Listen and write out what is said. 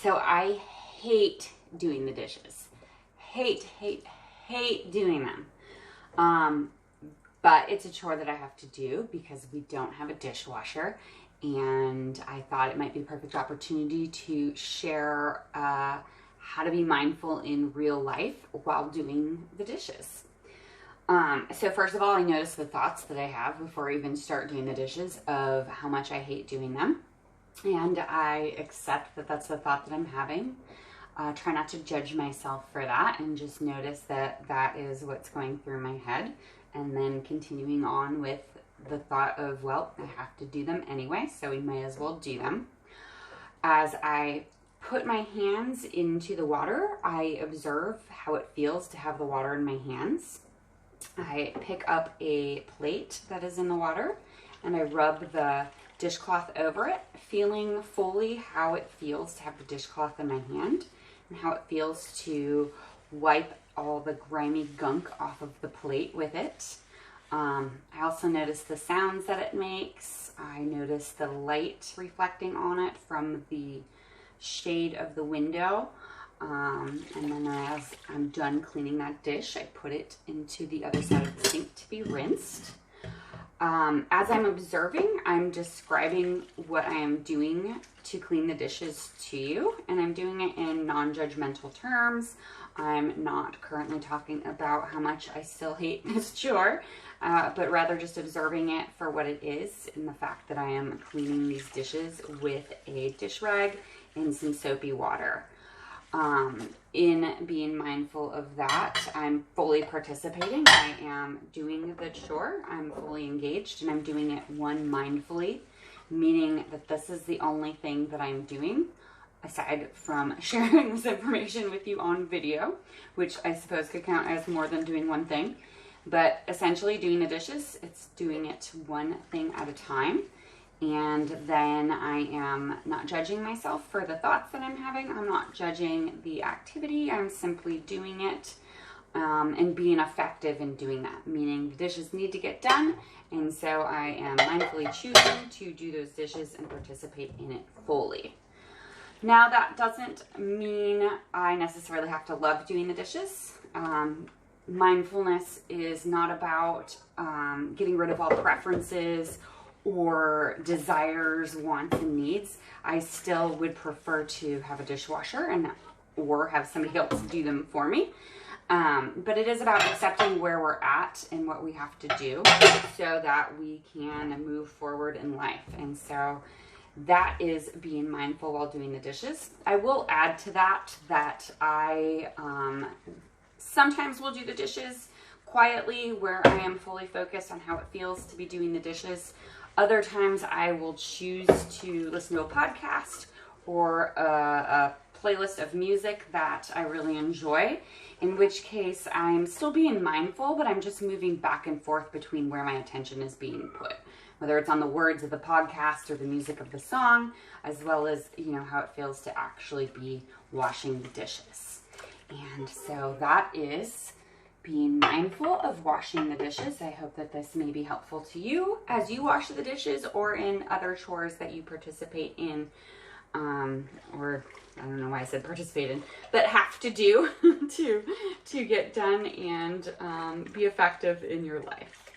So I hate doing the dishes. Hate doing them. But it's a chore that I have to do because we don't have a dishwasher. And I thought it might be a perfect opportunity to share how to be mindful in real life while doing the dishes. So first of all, I notice the thoughts that I have before I even start doing the dishes of how much I hate doing them. And I accept that that's the thought that I'm having. Try not to judge myself for that and just notice that that is what's going through my head. And then continuing on with the thought of, well, I have to do them anyway, so we might as well do them. As I put my hands into the water, I observe how it feels to have the water in my hands. I pick up a plate that is in the water and I rub the dishcloth over it, feeling fully how it feels to have the dishcloth in my hand and how it feels to wipe all the grimy gunk off of the plate with it. I also notice the sounds that it makes. I notice the light reflecting on it from the shade of the window. And then as I'm done cleaning that dish, I put it into the other side of the sink to be rinsed. As I'm observing, I'm describing what I am doing to clean the dishes to you, and I'm doing it in non-judgmental terms. I'm not currently talking about how much I still hate this chore, but rather just observing it for what it is, in the fact that I am cleaning these dishes with a dish rag and some soapy water. In being mindful of that, I'm fully participating. I am doing the chore. I'm fully engaged and I'm doing it mindfully, meaning that this is the only thing that I'm doing aside from sharing this information with you on video, which I suppose could count as more than doing one thing. But essentially doing the dishes, it's doing it one thing at a time. And then I am not judging myself for the thoughts that I'm having. I'm not judging the activity. I'm simply doing it and being effective in doing that, meaning the dishes need to get done. And so I am mindfully choosing to do those dishes and participate in it fully. Now, that doesn't mean I necessarily have to love doing the dishes. Mindfulness is not about getting rid of all preferences or desires, wants, and needs. I still would prefer to have a dishwasher or have somebody else do them for me. But it is about accepting where we're at and what we have to do so that we can move forward in life. And so that is being mindful while doing the dishes. I will add to that I sometimes will do the dishes quietly where I am fully focused on how it feels to be doing the dishes. Other times I will choose to listen to a podcast or a playlist of music that I really enjoy, in which case I'm still being mindful, but I'm just moving back and forth between where my attention is being put, whether it's on the words of the podcast or the music of the song, as well as, you know, how it feels to actually be washing the dishes. And so that is being mindful of washing the dishes. I hope that this may be helpful to you as you wash the dishes or in other chores that you participate in, or I don't know why I said participate in, but have to do to get done and be effective in your life.